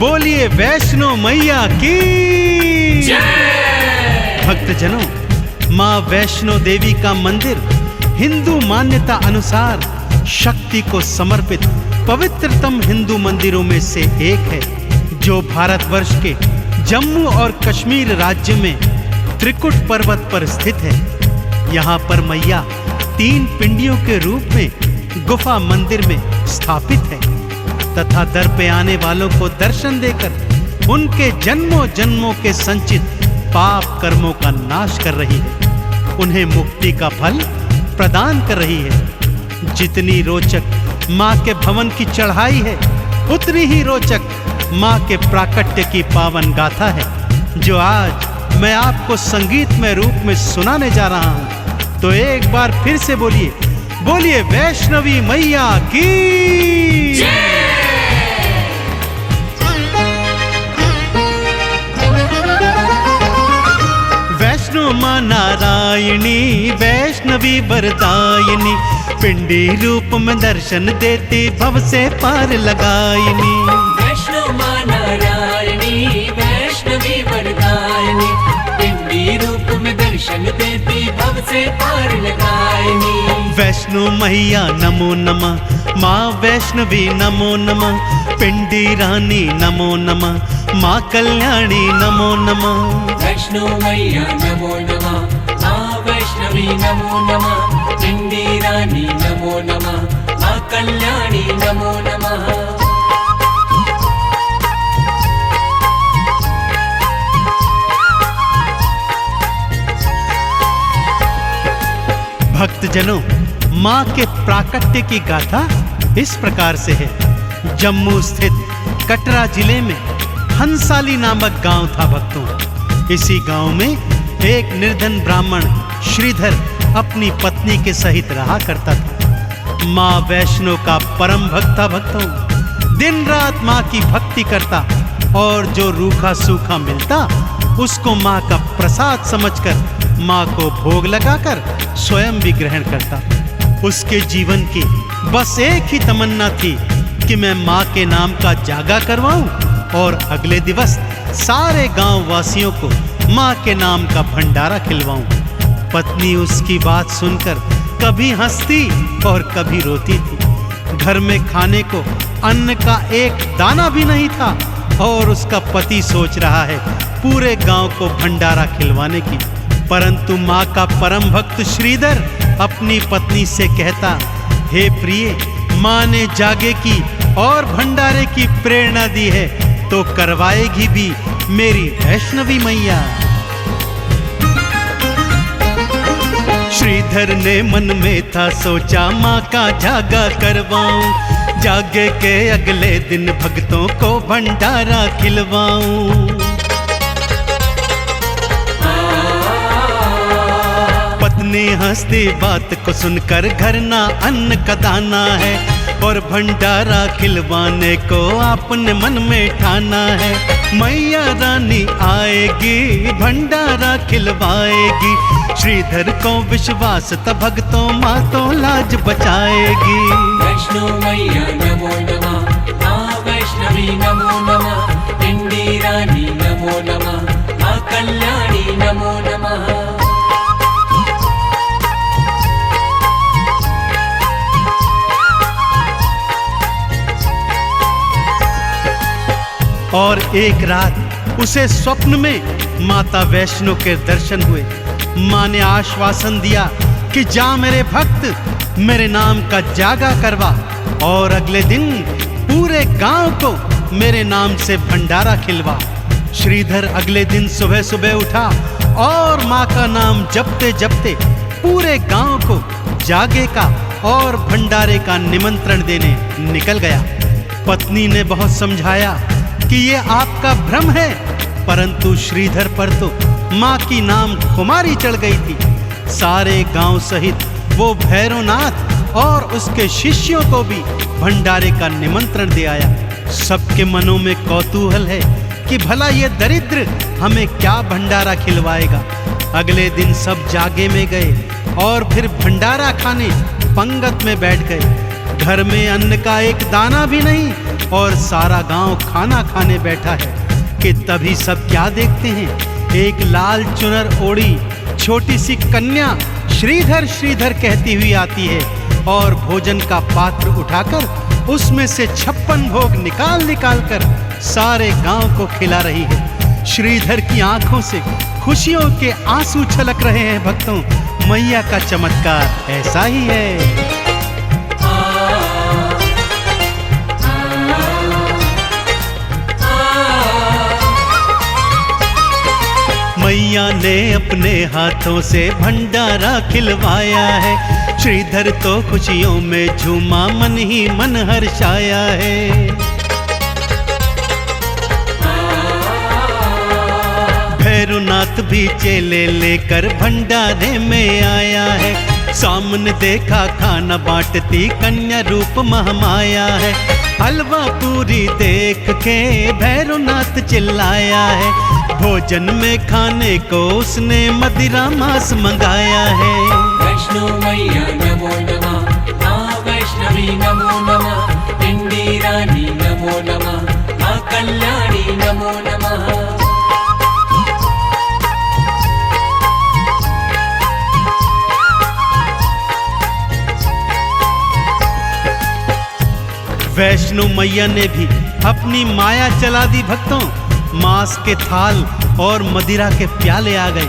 बोलिए वैष्णो मैया की जय। भक्तजनों, माँ वैष्णो देवी का मंदिर हिंदू मान्यता अनुसार शक्ति को समर्पित पवित्रतम हिंदू मंदिरों में से एक है, जो भारतवर्ष के जम्मू और कश्मीर राज्य में त्रिकुट पर्वत पर स्थित है। यहाँ पर मैया 3 पिंडियों के रूप में गुफा मंदिर में स्थापित है तथा दर पे आने वालों को दर्शन देकर उनके जन्मों जन्मों के संचित पाप कर्मों का नाश कर रही है, उन्हें मुक्ति का फल प्रदान कर रही है। जितनी रोचक माँ के भवन की चढ़ाई है, उतनी ही रोचक माँ के प्राकट्य की पावन गाथा है, जो आज मैं आपको संगीतमय रूप में सुनाने जा रहा हूँ। तो एक बार फिर से बोलिए, बोलिए वैष्णवी मैया की जय। वैष्णो माँ नारायणी वैष्णवी वरदायिनी, पिंडी रूप में दर्शन देती भव से पार लगायिनी। वैष्णो माँ नारायणी वैष्णवी वरदायिनी, पिंडी रूप में दर्शन देती भव से पार लगायिनी। वैष्णो मैया नमो नमः, माँ वैष्णवी नमो नमः, पिंडी रानी नमो नमः, माँ कल्याणी नमो नमः। वैष्णो मैया नमो नमः, माँ वैष्णवी नमो नमः, पिंडी रानी नमो नमः, माँ कल्याणी नमो नमः। भक्तजनों, माँ के प्राकट्य की गाथा इस प्रकार से है। जम्मू स्थित कटरा जिले में हंसाली नामक गांव था भक्तों। इसी गांव में एक निर्धन ब्राह्मण श्रीधर अपनी पत्नी के सहित रहा करता था। माँ वैष्णो का परम भक्त था भक्तों। दिन रात माँ की भक्ति करता और जो रूखा सूखा मिलता उसको माँ का प्रसाद समझकर माँ को भोग लगाकर स्वयं भी ग्रहण करता। उसके जीवन की बस एक ही तमन्ना थी कि मैं माँ के नाम का जागा करवाऊं और अगले दिवस सारे गांव वासियों को माँ के नाम का भंडारा खिलवाऊं। पत्नी उसकी बात सुनकर कभी हंसती और कभी रोती थी। घर में खाने को अन्न का एक दाना भी नहीं था और उसका पति सोच रहा है पूरे गांव को भंडारा खिलवाने की। परंतु माँ का परम भक्त श्रीधर अपनी पत्नी से कहता, हे प्रिय, माँ ने जागे की और भंडारे की प्रेरणा दी है तो करवाएगी भी मेरी वैष्णवी मैया। श्रीधर ने मन में था सोचा माँ का जागा करवाऊं, जागे के अगले दिन भक्तों को भंडारा खिलवाऊं। पत्नी हंसती बात को सुनकर घर ना अन्न का दाना है और भंडारा खिलवाने को आपने मन में ठाना है। मैया रानी आएगी भंडारा खिलवाएगी, श्रीधर को विश्वास था भक्तों माँ तो लाज बचाएगी। वैष्णो मैया नमो नमः, माँ वैष्णवी नमो नमः, पिंडी रानी नमो नमः, माँ कल्याणी नमो नमः। और एक रात उसे स्वप्न में माता वैष्णो के दर्शन हुए। माँ ने आश्वासन दिया कि जा मेरे भक्त, मेरे नाम का जागा करवा और अगले दिन पूरे गांव को मेरे नाम से भंडारा खिलवा। श्रीधर अगले दिन सुबह सुबह उठा और माँ का नाम जपते जपते पूरे गांव को जागे का और भंडारे का निमंत्रण देने निकल गया। पत्नी ने बहुत समझाया कि ये आपका भ्रम है, परंतु श्रीधर पर तो माँ की नाम खुमारी चढ़ गई थी। सारे गांव सहित वो भैरवनाथ और उसके शिष्यों को भी भंडारे का निमंत्रण दे आया। सबके मनों में कौतूहल है कि भला ये दरिद्र हमें क्या भंडारा खिलवाएगा। अगले दिन सब जागे में गए और फिर भंडारा खाने पंगत में बैठ गए। घर में अन्न का एक दाना भी नहीं और सारा गांव खाना खाने बैठा है कि तभी सब क्या देखते हैं, एक लाल चुनर ओढ़ी छोटी सी कन्या श्रीधर श्रीधर कहती हुई आती है और भोजन का पात्र उठाकर उसमें से 56 भोग निकाल निकाल कर सारे गांव को खिला रही है। श्रीधर की आंखों से खुशियों के आंसू छलक रहे हैं। भक्तों, मैया का चमत्कार ऐसा ही है। मैया ने अपने हाथों से भंडारा खिलवाया है। श्रीधर तो खुशियों में झूमा, मन ही मन हर्षाया है। भैरवनाथ भी चेले लेकर भंडारे में आया है। सामने देखा खाना बांटती कन्या रूप महामाया है। हलवा पूरी देख के भैरवनाथ चिल्लाया है। भोजन में खाने को उसने मदिरा मांस मंगाया है। वैष्णो मैया नमो नमः, माँ वैष्णवी नमो नमः, पिंडी रानी नमो नमः, माँ कल्याणी नमो नमः। वैष्णो मैया ने भी अपनी माया चला दी। भक्तों, मांस के थाल और मदिरा के प्याले आ गए,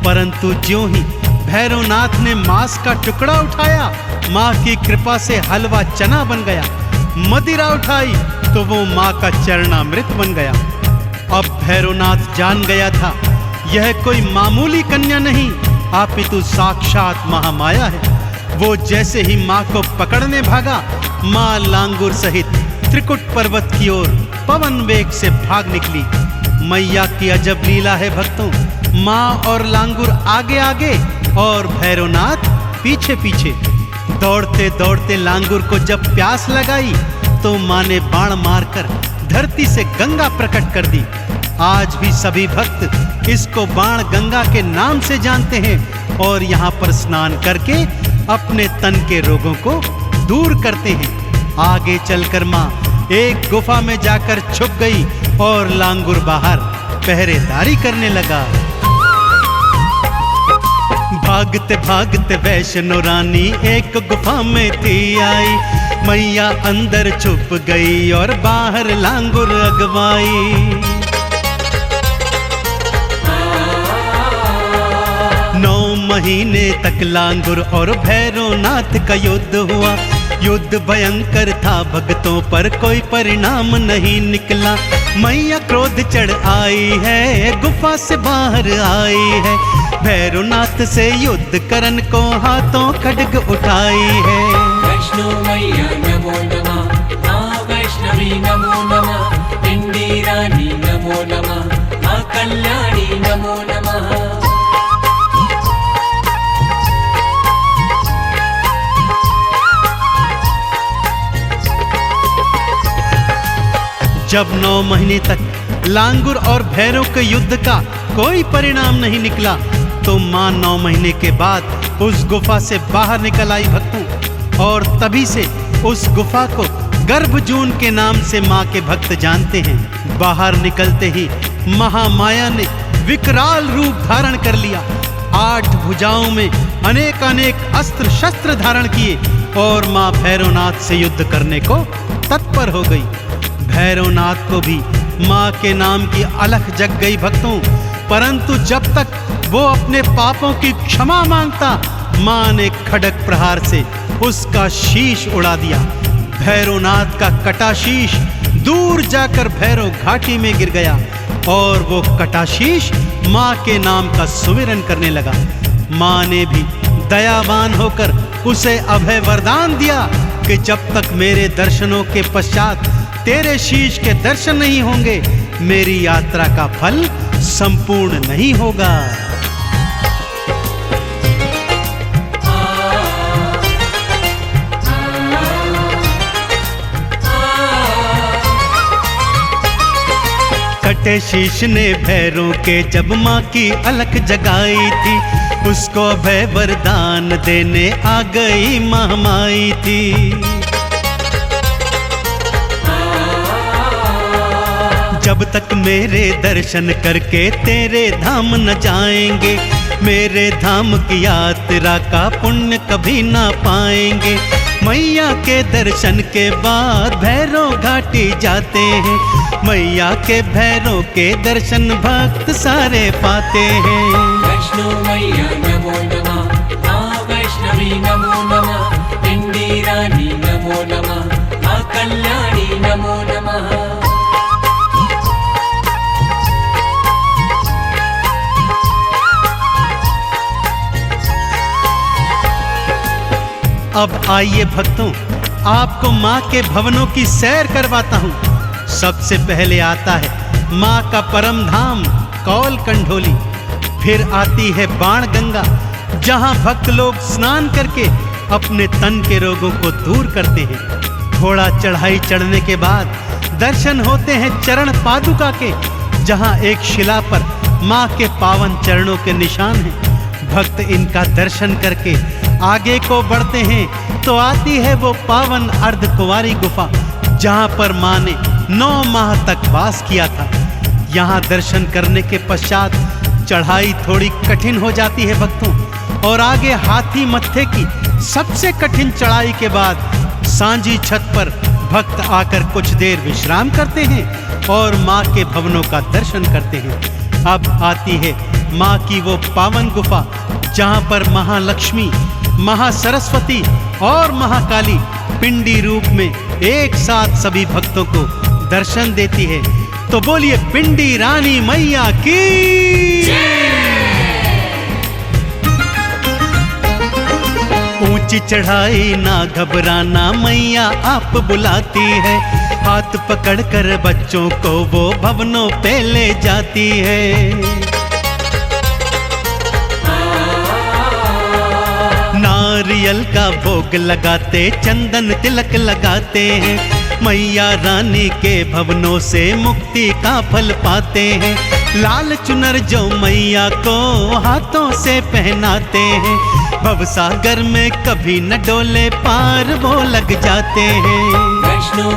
परंतु ज्यों ही भैरवनाथ ने मांस का टुकड़ा उठाया, माँ की कृपा से हलवा चना बन गया। मदिरा उठाई तो वो माँ का चरणामृत बन गया। अब भैरवनाथ जान गया था यह कोई मामूली कन्या नहीं, अपितु साक्षात महामाया है। वो जैसे ही माँ को पकड़ने भागा, माँ लांगुर सहित त्रिकुट पर्वत की ओर पवन वेग से भाग निकली। मैया की अजब लीला है भक्तों। माँ और लांगुर आगे आगे और भैरवनाथ पीछे पीछे। दौड़ते दौड़ते लांगुर को जब प्यास लगाई तो माँ ने बाण मारकर धरती से गंगा प्रकट कर दी। आज भी सभी भक्त इसको बाण गंगा के नाम से जानते हैं और यहाँ पर स्नान करके अपने तन के रोगों को दूर करते हैं। आगे चलकर माँ एक गुफा में जाकर छुप गई और लांगुर बाहर पहरेदारी करने लगा। भागते भागते वैष्णो रानी एक गुफा में थी आई। मैया अंदर छुप गई और बाहर लांगुर अगवाई। 9 महीने तक लांगुर और भैरवनाथ का युद्ध हुआ। युद्ध भयंकर था, भक्तों पर कोई परिणाम नहीं निकला। मैया क्रोध चढ़ आई है, गुफा से बाहर आई है। भैरवनाथ से युद्ध करन को हाथों खड्ग उठाई है। वैष्णो मैया नमो नमः, माँ वैष्णवी नमो नमः, पिंडी रानी नमो नमः, माँ कल्याणी नमो नमः। जब 9 महीने तक लांगुर और भैरव के युद्ध का कोई परिणाम नहीं निकला तो माँ 9 महीने के बाद उस गुफा से बाहर निकल आई भक्तों। और तभी से उस गुफा को गर्भजून के नाम से माँ के भक्त जानते हैं। बाहर निकलते ही महामाया ने विकराल रूप धारण कर लिया। 8 भुजाओं में अनेक अनेक अस्त्र शस्त्र धारण किए और माँ भैरवनाथ से युद्ध करने को तत्पर हो गई। भैरवनाथ को भी माँ के नाम की अलख जग गई भक्तों, परंतु जब तक वो अपने पापों की क्षमा मांगता, माँ ने खड्ग प्रहार से उसका शीश उड़ा दिया। भैरवनाथ का कटा शीश दूर जाकर भैरव घाटी में गिर गया और वो कटा शीश माँ के नाम का सुमिरन करने लगा। माँ ने भी दयावान होकर उसे अभय वरदान दिया कि जब तक मेरे दर्शनों के पश्चात तेरे शीश के दर्शन नहीं होंगे, मेरी यात्रा का फल संपूर्ण नहीं होगा। फटे शीश ने भैरों के जब माँ की अलख जगाई थी, उसको अभय वरदान देने आ गई महामाई थी। जब तक मेरे दर्शन करके तेरे धाम न जाएंगे, मेरे धाम की यात्रा का पुण्य कभी ना पाएंगे। मैया के दर्शन के बाद भैरव घाटी जाते हैं, मैया के भैरव के दर्शन भक्त सारे पाते हैं। वैष्णो मैया नमो नमः, माँ वैष्णवी नमो नमः, पिंडी रानी नमो नमः, माँ कल्याणी नमो नमः। अब आइए भक्तों, आपको माँ के भवनों की सैर करवाता हूँ। सबसे पहले आता है माँ का परम धाम कौल कंढोली, फिर आती है बाण गंगा, जहाँ भक्त लोग स्नान करके अपने तन के रोगों को दूर करते हैं। थोड़ा चढ़ाई चढ़ने के बाद दर्शन होते हैं चरण पादुका के, जहाँ एक शिला पर माँ के पावन चरणों के निशान हैं। भक्त इनका दर्शन करके आगे को बढ़ते हैं तो आती है वो पावन अर्धकुंवारी गुफा, जहाँ पर माँ ने 9 माह तक वास किया था। यहाँ दर्शन करने के पश्चात चढ़ाई थोड़ी कठिन हो जाती है भक्तों, और आगे हाथी मत्थे की सबसे कठिन चढ़ाई के बाद सांझी छत पर भक्त आकर कुछ देर विश्राम करते हैं और माँ के भवनों का दर्शन करते हैं। अब आती है माँ की वो पावन गुफा, जहाँ पर महालक्ष्मी, महासरस्वती और महाकाली पिंडी रूप में एक साथ सभी भक्तों को दर्शन देती है। तो बोलिए पिंडी रानी मैया की। ऊंची चढ़ाई ना घबराना, मैया आप बुलाती है, हाथ पकड़कर बच्चों को वो भवनों पे ले जाती है। नारियल का भोग लगाते, चंदन तिलक लगाते हैं, मैया रानी के भवनों से मुक्ति का फल पाते हैं। लाल चुनर जो मैया को हाथों से पहनाते हैं, भवसागर में कभी न डोले पार वो लग जाते हैं। वैष्णो